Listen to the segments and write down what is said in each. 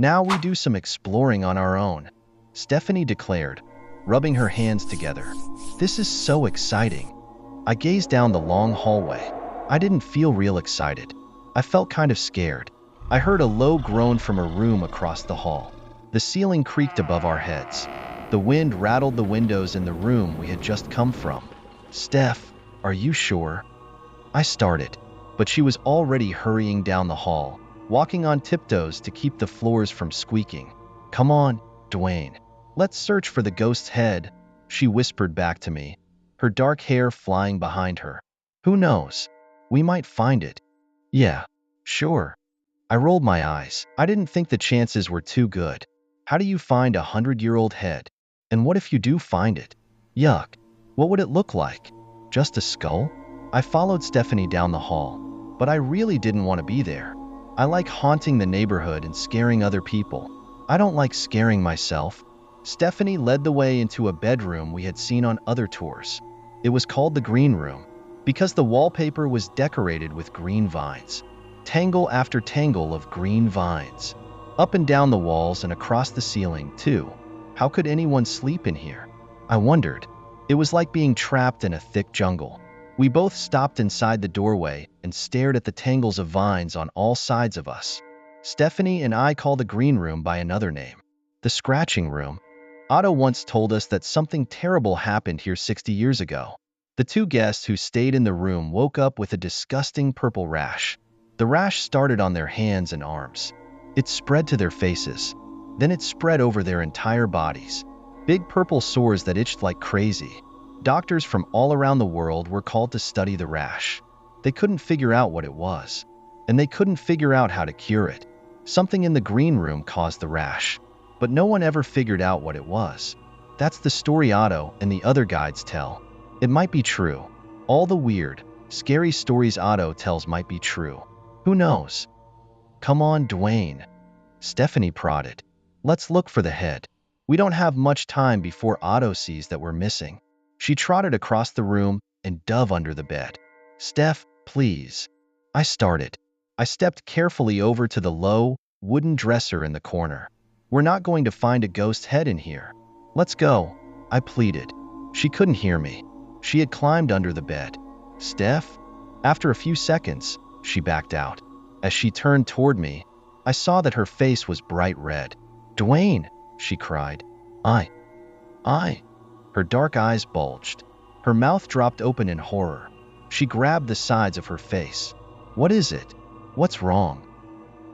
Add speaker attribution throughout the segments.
Speaker 1: Now we do some exploring on our own, Stephanie declared, rubbing her hands together. This is so exciting. I gazed down the long hallway. I didn't feel real excited. I felt kind of scared. I heard a low groan from a room across the hall. The ceiling creaked above our heads. The wind rattled the windows in the room we had just come from. Steph, are you sure? I started, but she was already hurrying down the hall, walking on tiptoes to keep the floors from squeaking. Come on, Duane. Let's search for the ghost's head, she whispered back to me, her dark hair flying behind her. Who knows? We might find it. Yeah, sure. I rolled my eyes. I didn't think the chances were too good. How do you find a 100-year-old head? And what if you do find it? Yuck. What would it look like? Just a skull? I followed Stephanie down the hall, but I really didn't want to be there. I like haunting the neighborhood and scaring other people. I don't like scaring myself. Stephanie led the way into a bedroom we had seen on other tours. It was called the green room because the wallpaper was decorated with green vines. Tangle after tangle of green vines. Up and down the walls and across the ceiling, too. How could anyone sleep in here? I wondered. It was like being trapped in a thick jungle. We both stopped inside the doorway and stared at the tangles of vines on all sides of us. Stephanie and I call the green room by another name. The scratching room. Otto once told us that something terrible happened here 60 years ago. The two guests who stayed in the room woke up with a disgusting purple rash. The rash started on their hands and arms. It spread to their faces. Then it spread over their entire bodies. Big purple sores that itched like crazy. Doctors from all around the world were called to study the rash. They couldn't figure out what it was. And they couldn't figure out how to cure it. Something in the green room caused the rash. But no one ever figured out what it was. That's the story Otto and the other guides tell. It might be true. All the weird, scary stories Otto tells might be true. Who knows? Come on, Duane. Stephanie prodded. Let's look for the head. We don't have much time before Otto sees that we're missing. She trotted across the room and dove under the bed. Steph, please. I started. I stepped carefully over to the low, wooden dresser in the corner. We're not going to find a ghost head in here. Let's go, I pleaded. She couldn't hear me. She had climbed under the bed. Steph? After a few seconds, she backed out. As she turned toward me, I saw that her face was bright red. Duane, she cried. I. Her dark eyes bulged. Her mouth dropped open in horror. She grabbed the sides of her face. What is it? What's wrong?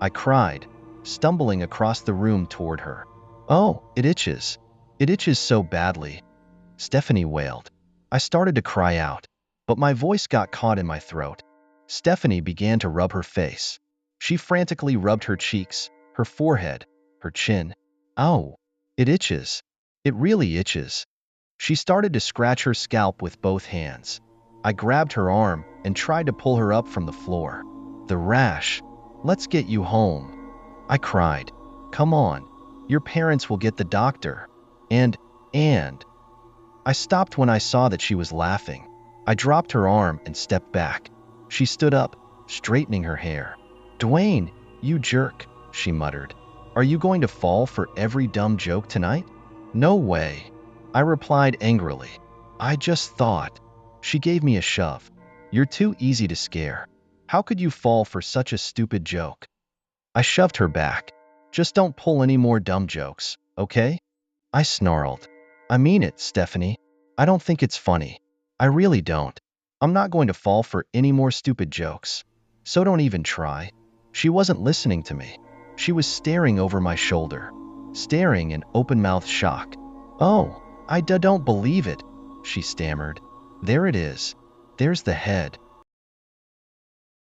Speaker 1: I cried, stumbling across the room toward her. Oh, it itches. It itches so badly. Stephanie wailed. I started to cry out, but my voice got caught in my throat. Stephanie began to rub her face. She frantically rubbed her cheeks, her forehead, her chin. Ow! It itches. It really itches. She started to scratch her scalp with both hands. I grabbed her arm and tried to pull her up from the floor. The rash. Let's get you home. I cried. Come on. Your parents will get the doctor. And. I stopped when I saw that she was laughing. I dropped her arm and stepped back. She stood up, straightening her hair. Duane, you jerk, she muttered. Are you going to fall for every dumb joke tonight? No way, I replied angrily. I just thought. She gave me a shove. You're too easy to scare. How could you fall for such a stupid joke? I shoved her back. Just don't pull any more dumb jokes, okay? I snarled. I mean it, Stephanie. I don't think it's funny. I really don't. I'm not going to fall for any more stupid jokes. So don't even try. She wasn't listening to me. She was staring over my shoulder, staring in open-mouthed shock. Oh, I don't believe it, she stammered. There it is. There's the head.